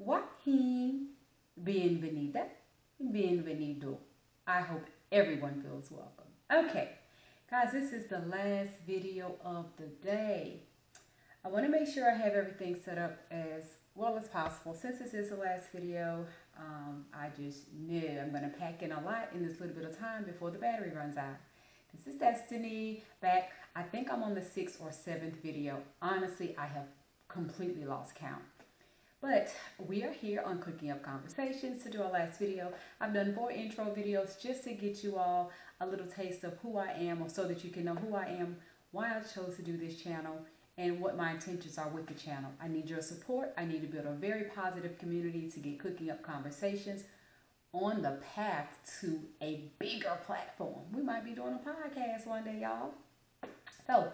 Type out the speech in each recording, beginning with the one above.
Joaquin, bienvenida, bienvenido. I hope everyone feels welcome. Okay, guys, this is the last video of the day. I want to make sure I have everything set up as well as possible. Since this is the last video, I just knew I'm going to pack in a lot in this little bit of time before the battery runs out. This is Destiny back. I think I'm on the 6th or 7th video. Honestly, I have completely lost count. But we are here on Cooking Up Conversations to do our last video. I've done 4 intro videos just to get you all a little taste of who I am, or so that you can know who I am, why I chose to do this channel, and what my intentions are with the channel. I need your support. I need to build a very positive community to get Cooking Up Conversations on the path to a bigger platform. We might be doing a podcast one day, y'all. So,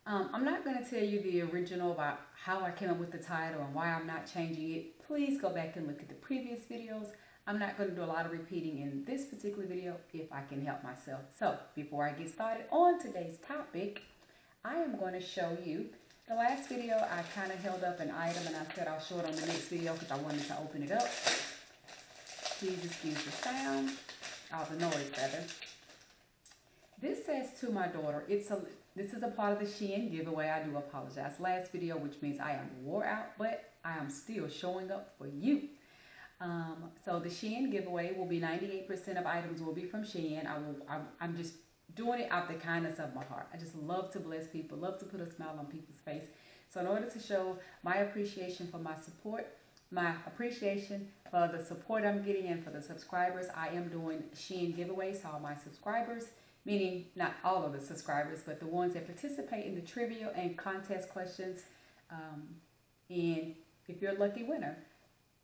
I'm not going to tell you the original about how I came up with the title and why I'm not changing it. Please go back and look at the previous videos. I'm not going to do a lot of repeating in this particular video if I can help myself. So before I get started on today's topic, I am going to show you. The last video I kind of held up an item and I said I'll show it on the next video because I wanted to open it up. Please excuse the sound, the noise rather. This says to my daughter. This is a part of the Shein giveaway. I do apologize. Last video, which means I am wore out, but I am still showing up for you. So the Shein giveaway will be 98% of items will be from Shein. I'm just doing it out the kindness of my heart. I just love to bless people, love to put a smile on people's face. So in order to show my appreciation for my support, my appreciation for the support I'm getting and for the subscribers, I am doing Shein giveaways to all my subscribers. Meaning not all of the subscribers, but the ones that participate in the trivia and contest questions. And if you're a lucky winner,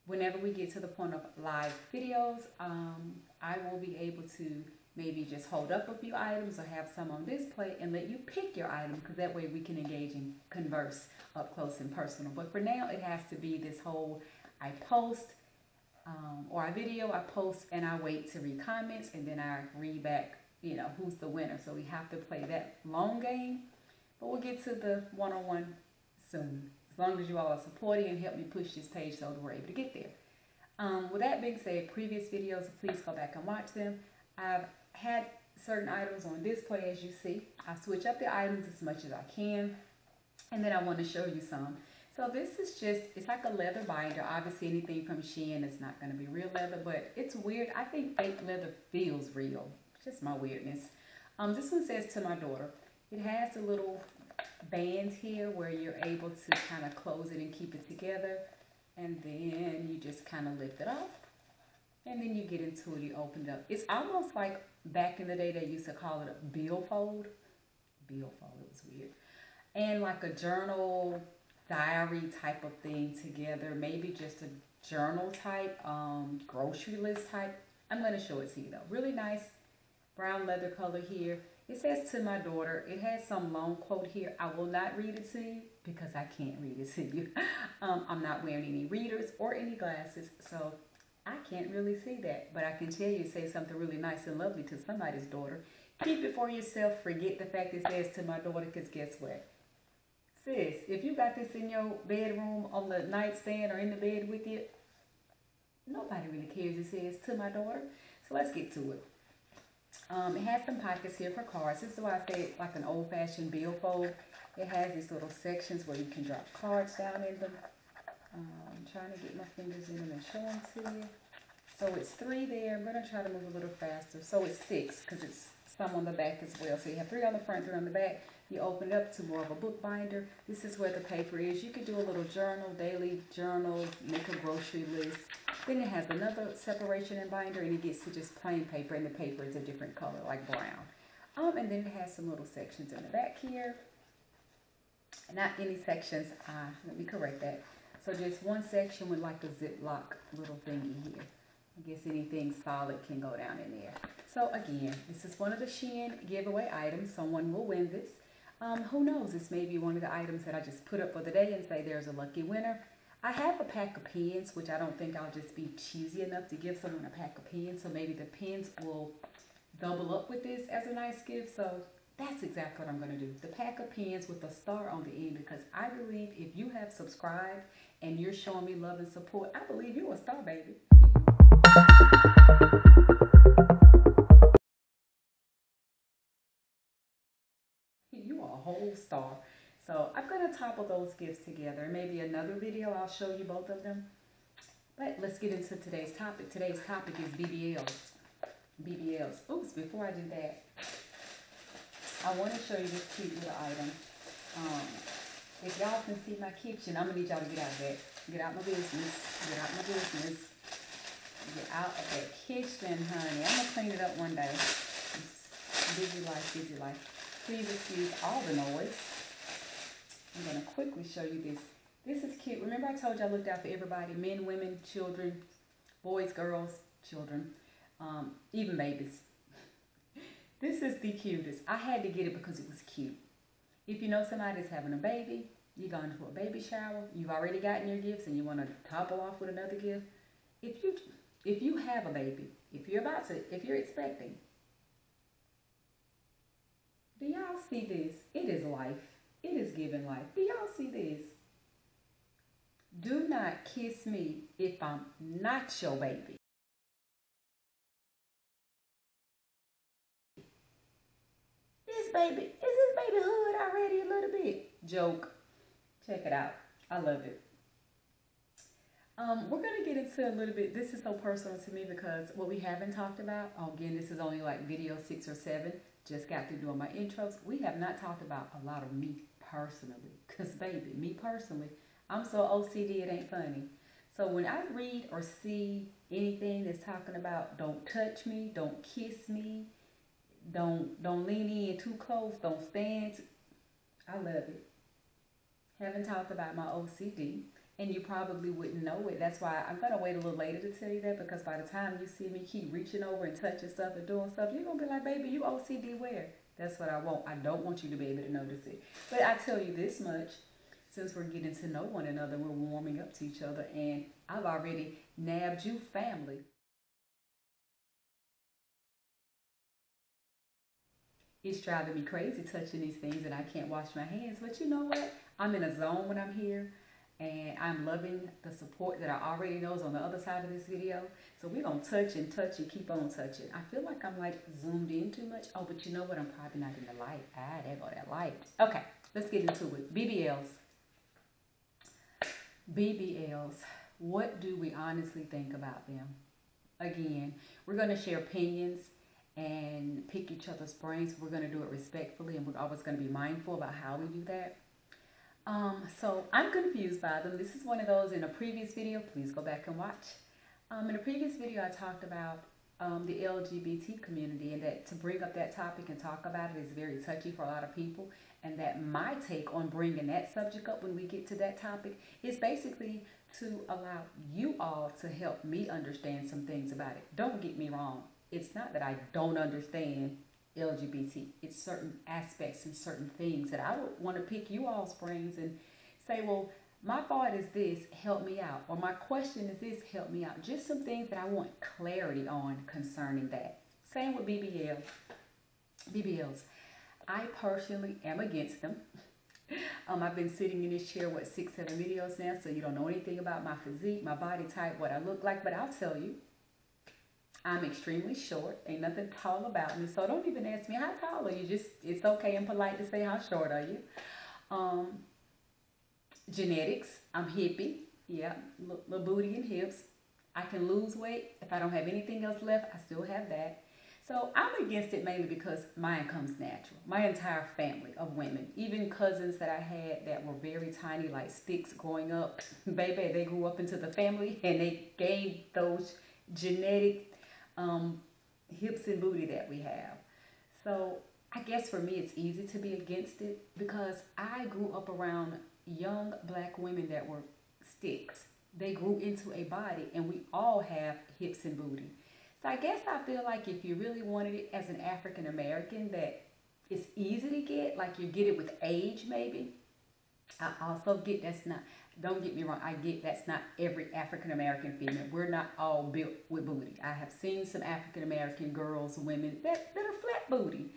whenever we get to the point of live videos, I will be able to maybe just hold up a few items or have some on display and let you pick your item, because that way we can engage and converse up close and personal. But for now, it has to be this whole I post or I video, I post, and I wait to read comments, and then I read back, you know, who's the winner. So we have to play that long game, but we'll get to the one-on-one soon, as long as you all are supporting and help me push this page so that we're able to get there. With that being said, previous videos, please go back and watch them. I've had certain items on display, as you see. I switch up the items as much as I can, and then I want to show you some. So this is just, it's like a leather binder. Obviously anything from Shein is not going to be real leather, but it's weird. I think fake leather feels real. Just my weirdness. This one says to my daughter. It has a little band here where you're able to kind of close it and keep it together, and then you just kind of lift it off, and then you get into it. You open it up. It's almost like back in the day they used to call it a billfold. Billfold, it was weird. And like a journal, diary type of thing together. Maybe just a journal type, grocery list type. I'm going to show it to you though. Really nice. Brown leather color here. It says to my daughter. It has some long quote here. I will not read it to you because I can't read it to you. I'm not wearing any readers or any glasses, so I can't really see that. But I can tell you, say something really nice and lovely to somebody's daughter. Keep it for yourself. Forget the fact it says to my daughter, because guess what? Sis, if you got this in your bedroom on the nightstand or in the bed with you, nobody really cares it says to my daughter. So let's get to it. It has some pockets here for cards. This is why I say it's like an old-fashioned billfold. It has these little sections where you can drop cards down in them. I'm trying to get my fingers in them and show them to you. So it's 3 there. I'm going to try to move a little faster. So it's 6 because it's some on the back as well. So you have 3 on the front, 3 on the back. You open it up to more of a book binder. This is where the paper is. You could do a little journal, daily journal, make a grocery list. Then it has another separation and binder, and it gets to just plain paper, and the paper is a different color, like brown. And then it has some little sections in the back here. Not any sections. Let me correct that. So just one section with like a Ziploc little thingy here. I guess anything solid can go down in there. So again, this is one of the Shein giveaway items. Someone will win this. Who knows? This may be one of the items that I just put up for the day and say there's a lucky winner. I have a pack of pens, which I don't think I'll just be cheesy enough to give someone a pack of pens. So maybe the pens will double up with this as a nice gift. So That's exactly what I'm going to do. The pack of pens with a star on the end, because I believe if you have subscribed and you're showing me love and support, I believe you're a star, baby. You are a whole star. So I'm going to topple those gifts together. Maybe another video I'll show you both of them. But let's get into today's topic. Today's topic is BBLs. BBLs. Oops, before I do that, I want to show you this cute little item. If y'all can see my kitchen, I'm going to need y'all to get out of that. Get out my business. Get out my business. Get out of that kitchen, honey. I'm going to clean it up one day. Busy life, busy life. Please excuse all the noise. I'm going to quickly show you this. This is cute. Remember I told you I looked out for everybody. Men, women, children, boys, girls, children, even babies. This is the cutest. I had to get it because it was cute. If you know somebody's having a baby, you're going to a baby shower, you've already gotten your gifts and you want to topple off with another gift. If you have a baby, if you're expecting, do y'all see this? It is life. It is giving life. Do y'all see this? Do not kiss me if I'm not your baby. Is this baby hood already a little bit? Joke. Check it out. I love it. We're going to get into a little bit. This is so personal to me because what we haven't talked about, again, this is only like video 6 or 7. Just got through doing my intros. We have not talked about a lot of me personally. Because, baby, me personally, I'm so OCD it ain't funny. So when I read or see anything that's talking about don't touch me, don't kiss me, don't lean in too close, don't stand, I love it. Haven't talked about my OCD, and you probably wouldn't know it. That's why I'm going to wait a little later to tell you that, because by the time you see me keep reaching over and touching stuff and doing stuff, you're going to be like, baby, you OCD where? That's what I want. I don't want you to be able to notice it. But I tell you this much, since we're getting to know one another, we're warming up to each other, and I've already nabbed you family. It's driving me crazy touching these things and I can't wash my hands. But you know what? I'm in a zone when I'm here. And I'm loving the support that I already know is on the other side of this video. So we're going to touch and keep on touching. I feel like I'm like zoomed in too much. Oh, but you know what? I'm probably not in the light. Ah, there go that light. Okay, let's get into it. BBLs. BBLs. What do we honestly think about them? Again, we're going to share opinions and pick each other's brains. We're going to do it respectfully, and we're always going to be mindful about how we do that. So I'm confused by them. This is one of those in a previous video. Please go back and watch. In a previous video, I talked about the LGBT community, and that to bring up that topic and talk about it is very touchy for a lot of people. And that my take on bringing that subject up when we get to that topic is basically to allow you all to help me understand some things about it. Don't get me wrong. It's not that I don't understand LGBT. It's certain aspects and certain things that I would want to pick you all's brains and say, well, my thought is this, help me out. Or my question is this, help me out. Just some things that I want clarity on concerning that. Same with BBLs. BBLs. I personally am against them. I've been sitting in this chair, 6, 7 videos now, so you don't know anything about my physique, my body type, what I look like, but I'll tell you. I'm extremely short. Ain't nothing tall about me. So don't even ask me how tall are you. It's okay and polite to say how short are you. Genetics. I'm hippie. Yeah, little booty and hips. I can lose weight. If I don't have anything else left, I still have that. So I'm against it mainly because mine comes natural. My entire family of women, even cousins that I had that were very tiny, like sticks growing up, baby, they grew up into the family and they gave those genetic hips and booty that we have. So I guess for me it's easy to be against it because I grew up around young black women that were sticks. They grew into a body and we all have hips and booty. So I guess I feel like if you really wanted it as an African American, that it's easy to get, like you get it with age maybe. I also get that's not, don't get me wrong, I get that's not every African American female. We're not all built with booty. I have seen some African American girls, women that are flat booty.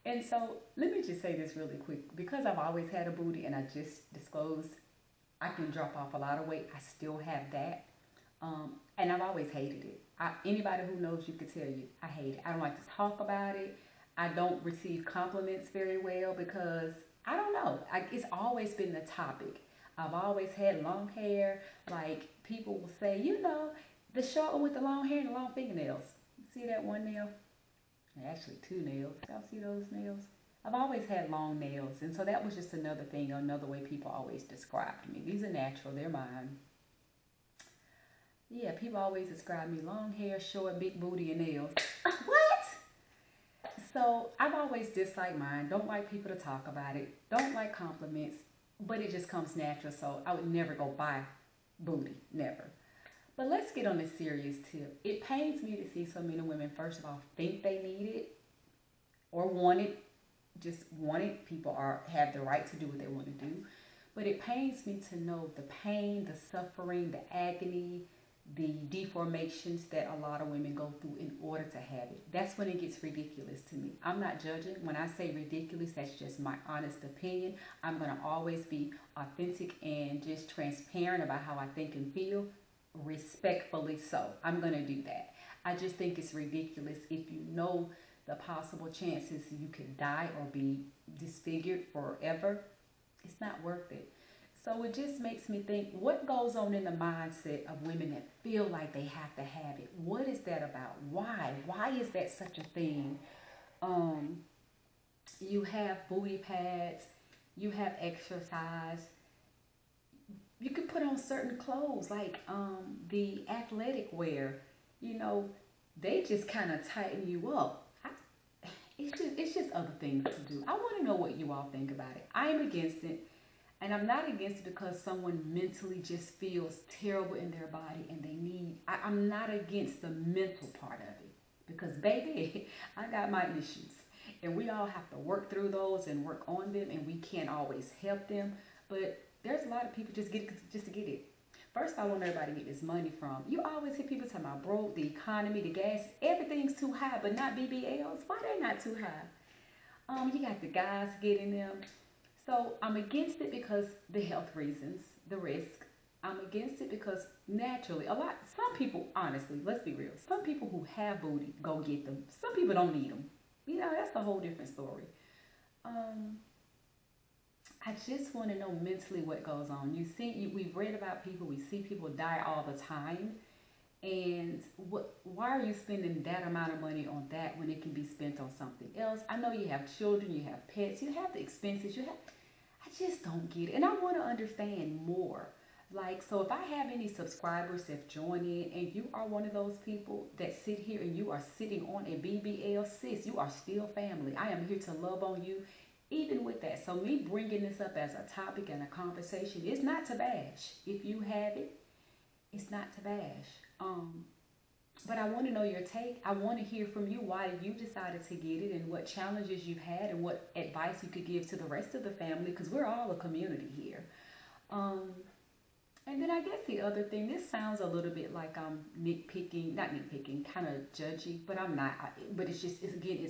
And so let me just say this really quick. Because I've always had a booty and I just disclosed I can drop off a lot of weight, I still have that. And I've always hated it. Anybody who knows you could tell you I hate it. I don't like to talk about it. I don't receive compliments very well because I don't know. It's always been the topic. I've always had long hair. Like people will say, you know, the short one with the long hair and the long fingernails. See that one nail? Actually, two nails. Y'all see those nails? I've always had long nails, and so that was just another thing, another way people always described me. These are natural, they're mine. Yeah, people always describe me long hair, short, big booty, and nails. What? So I've always disliked mine. Don't like people to talk about it. Don't like compliments, but it just comes natural. So I would never go buy booty, never. But let's get on a serious tip. It pains me to see so many women, first of all, think they need it or want it. Just want it. People have the right to do what they want to do. But it pains me to know the pain, the suffering, the agony, the deformations that a lot of women go through in order to have it. That's when it gets ridiculous to me. I'm not judging. When I say ridiculous, that's just my honest opinion. I'm going to always be authentic and just transparent about how I think and feel, respectfully so. I'm going to do that. I just think it's ridiculous if you know the possible chances you could die or be disfigured forever. It's not worth it. So it just makes me think, what goes on in the mindset of women that feel like they have to have it? What is that about? Why? Why is that such a thing? You have booty pads, you have exercise. You can put on certain clothes like the athletic wear. You know, they just kind of tighten you up. It's just other things to do. I want to know what you all think about it. I am against it. And I'm not against it because someone mentally just feels terrible in their body and they need, I'm not against the mental part of it. Because baby, I got my issues. And we all have to work through those and work on them, and we can't always help them. But there's a lot of people just to get it. First, I want everybody to get this money from. You always hear people talking about broke, the economy, the gas, everything's too high, but not BBLs. Why they not too high? You got the guys getting them. So I'm against it because the health reasons, the risk. I'm against it because naturally, some people, honestly, let's be real. Some people who have booty go get them. Some people don't need them. You know, that's a whole different story. I just want to know mentally what goes on. We've read about people, we see people die all the time. And why are you spending that amount of money on that when it can be spent on something else? I know you have children, you have pets, you have the expenses, I just don't get it. And I want to understand more. Like, so if I have any subscribers that join in and you are one of those people that sit here and you are sitting on a BBL, sis, you are still family. I am here to love on you, even with that. So me bringing this up as a topic and a conversation is not to bash. If you have it, it's not to bash. But I want to know your take. I want to hear from you why you decided to get it and what challenges you've had and what advice you could give to the rest of the family, because we're all a community here. And then I guess the other thing, this sounds a little bit like I'm nitpicking, not nitpicking, kind of judgy, but I'm not. But it's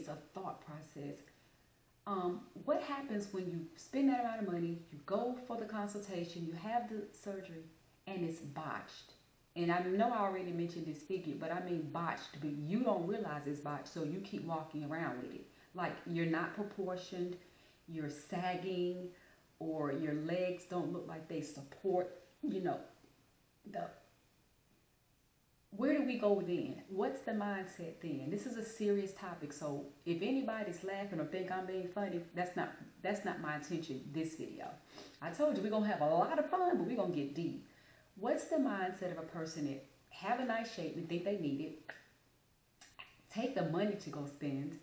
a thought process. What happens when you spend that amount of money, you go for the consultation, you have the surgery, and it's botched? And I know I already mentioned this figure, but I mean botched, but you don't realize it's botched, so you keep walking around with it. Like you're not proportioned, you're sagging, or your legs don't look like they support, where do we go then? What's the mindset then? This is a serious topic, so if anybody's laughing or think I'm being funny, that's not my intention this video. I told you we're going to have a lot of fun, but we're going to get deep. What's the mindset of a person that have a nice shape and think they need it, take the money to go spend,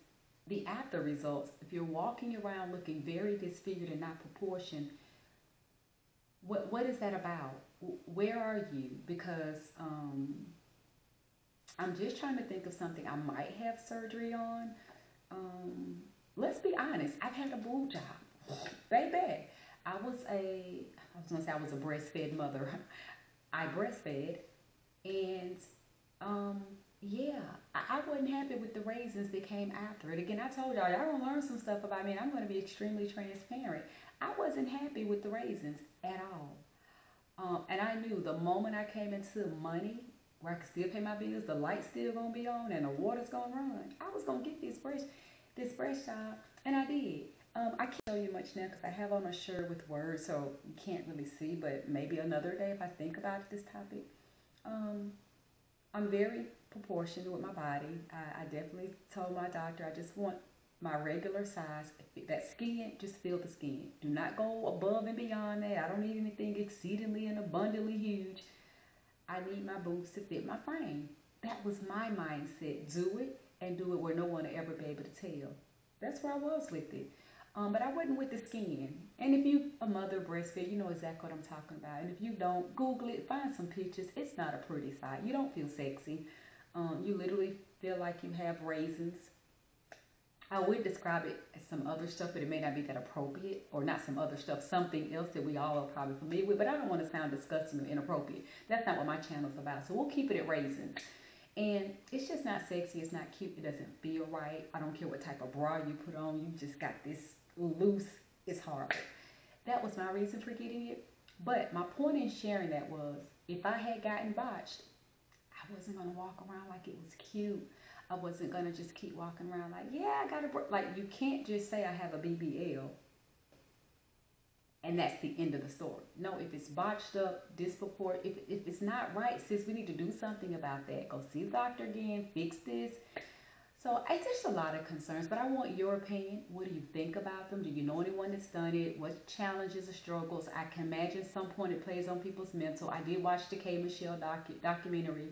the after results, if you're walking around looking very disfigured and not proportioned, what is that about? Where are you? Because I'm just trying to think of something I might have surgery on. Let's be honest. I've had a boob job. Baby, I was a breastfed mother. I breastfed, and yeah, I wasn't happy with the raisins that came after it. Again, I told y'all gonna learn some stuff about me, and I'm gonna be extremely transparent. I wasn't happy with the raisins at all. And I knew the moment I came into money, where I could still pay my bills, the light's still gonna be on, and the water's gonna run. I was gonna get this fresh job, and I did. I can't show you much now because I have on a shirt with words, so you can't really see. But maybe another day if I think about this topic. Um, I'm very proportioned with my body. I definitely told my doctor I just want my regular size. That skin, just feel the skin. Do not go above and beyond that. I don't need anything exceedingly and abundantly huge. I need my boobs to fit my frame. That was my mindset. Do it and do it where no one will ever be able to tell. That's where I was with it. But I wasn't with the skin. And if you a mother breastfeed, you know exactly what I'm talking about. And if you don't, Google it, find some pictures. It's not a pretty sight. You don't feel sexy. You literally feel like you have raisins. I would describe it as some other stuff, but it may not be that appropriate, or not some other stuff, something else that we all are probably familiar with, but I don't want to sound disgusting or inappropriate. That's not what my channel's about, so we'll keep it at raisins. And it's just not sexy, it's not cute, it doesn't feel right. I don't care what type of bra you put on, you just got this loose, it's horrible. That was my reason for getting it. But my point in sharing that was, if I had gotten botched, I wasn't going to walk around like it was cute. I wasn't going to just keep walking around like, yeah, I got a, like, you can't just say I have a BBL and that's the end of the story. No, if it's botched up, disproportionate, if it's not right, sis, we need to do something about that. Go see the doctor again, fix this. So it's just a lot of concerns, but I want your opinion. What do you think about them? Do you know anyone that's done it? What challenges or struggles? I can imagine some point it plays on people's mental. I did watch the K. Michelle documentary.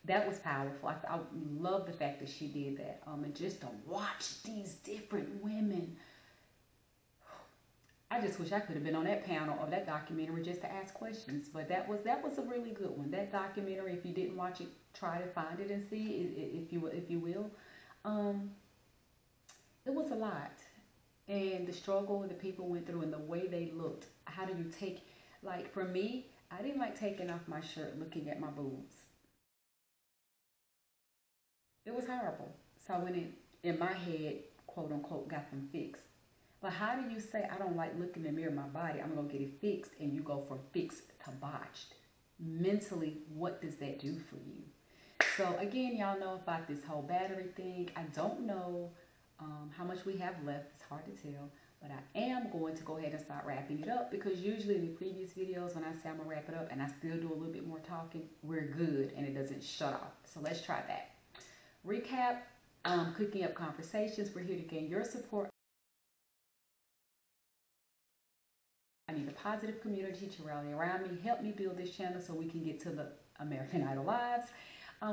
That was powerful. I love the fact that she did that. And just to watch these different women. I just wish I could have been on that panel or that documentary just to ask questions. But that was a really good one. That documentary, if you didn't watch it, try to find it and see it, if you will. It was a lot, and the struggle the people went through and the way they looked. How do you take, like for me, I didn't like taking off my shirt looking at my boobs. It was horrible. So I went in my head, quote unquote, got them fixed. But how do you say I don't like looking in the mirror of my body, I'm gonna get it fixed, and you go from fixed to botched? Mentally, what does that do for you? So again, y'all know about this whole battery thing. I don't know how much we have left. It's hard to tell. But I am going to go ahead and start wrapping it up, because usually in the previous videos when I say I'm going to wrap it up and I still do a little bit more talking, we're good and it doesn't shut off. So let's try that. Recap, cooking up conversations. We're here to gain your support. I need a positive community to rally around me. Help me build this channel so we can get to the American Idol lives.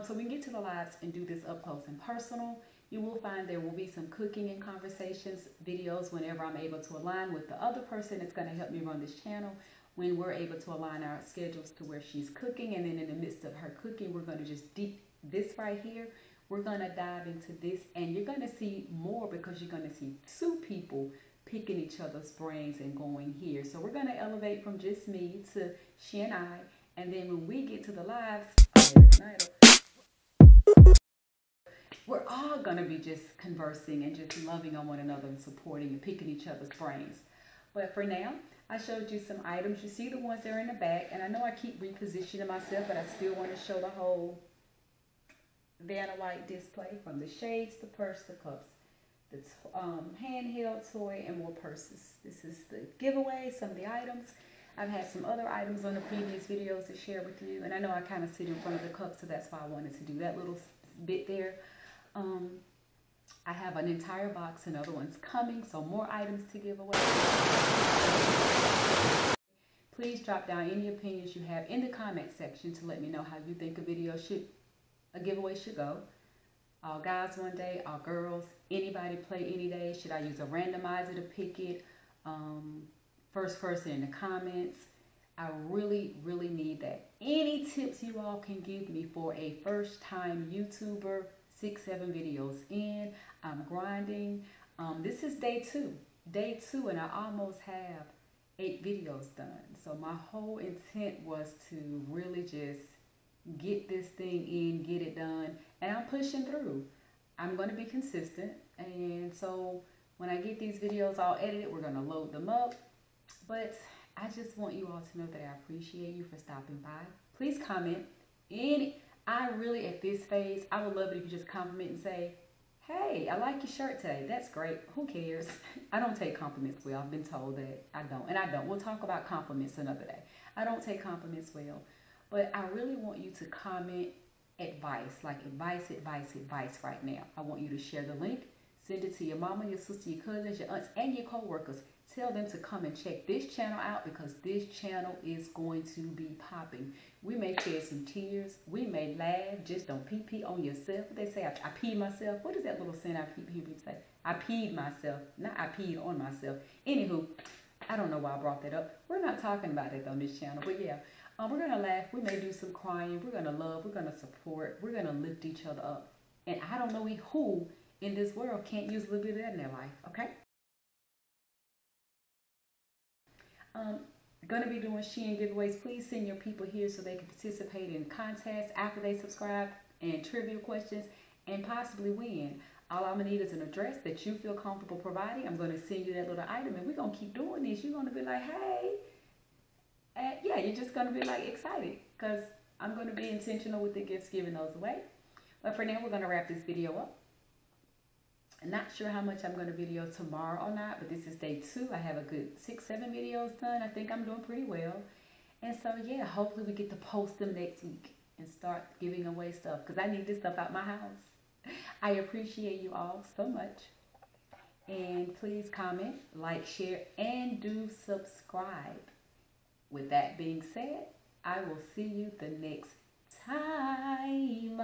So we can get to the lives and do this up close and personal. You will find there will be some cooking and conversations videos whenever I'm able to align with the other person that's going to help me run this channel. When we're able to align our schedules to where she's cooking, and then in the midst of her cooking, we're going to just deep this right here. We're going to dive into this, and you're going to see more, because you're going to see two people picking each other's brains and going here. So we're going to elevate from just me to she and I, and then when we get to the lives, we're all going to be just conversing and just loving on one another and supporting and picking each other's brains. But for now, I showed you some items. You see the ones that are in the back, and I know I keep repositioning myself, but I still want to show the whole Vanna White display, from the shades, the purse, the cups, the handheld toy, and more purses. This is the giveaway, some of the items. I've had some other items on the previous videos to share with you, and I know I kind of sit in front of the cups, so that's why I wanted to do that little bit there. I have an entire box and other ones coming, so more items to give away. Please drop down any opinions you have in the comment section to let me know how you think a giveaway should go. All guys one day, all girls, anybody play any day. Should I use a randomizer to pick it? First person in the comments. I really, really need that. Any tips you all can give me for a first time YouTuber, 6-7 videos in, I'm grinding. This is day two, and I almost have 8 videos done. So my whole intent was to really just get this thing in, get it done, and I'm pushing through. I'm going to be consistent, and so when I get these videos all edited, we're going to load them up. But I just want you all to know that I appreciate you for stopping by. Please comment. I really, at this phase, I would love it if you just compliment and say, hey, I like your shirt today. That's great. Who cares? I don't take compliments well. I've been told that I don't. And I don't. We'll talk about compliments another day. I don't take compliments well. But I really want you to comment advice, like advice right now. I want you to share the link. Send it to your mama, your sister, your cousins, your aunts, and your co-workers. Tell them to come and check this channel out because this channel is going to be popping. We may shed some tears. We may laugh. Just don't pee on yourself. They say, I peed myself. What is that little saying I hear people say? I peed myself. Not I peed on myself. Anywho, I don't know why I brought that up. We're not talking about it on this channel. But yeah, we're going to laugh. We may do some crying. We're going to love. We're going to support. We're going to lift each other up. And I don't know who in this world can't use a little bit of that in their life. Okay? Going to be doing Shein giveaways. Please send your people here so they can participate in contests after they subscribe and trivia questions and possibly win. All I'm going to need is an address that you feel comfortable providing. I'm going to send you that little item and we're going to keep doing this. You're going to be like, hey. Yeah, you're just going to be like excited because I'm going to be intentional with the gifts, giving those away. But for now, we're going to wrap this video up. I'm not sure how much I'm going to video tomorrow or not, but this is day 2. I have a good 6-7 videos done. I think I'm doing pretty well. And so, yeah, hopefully we get to post them next week and start giving away stuff because I need this stuff out my house. I appreciate you all so much. And please comment, like, share, and do subscribe. With that being said, I will see you the next time.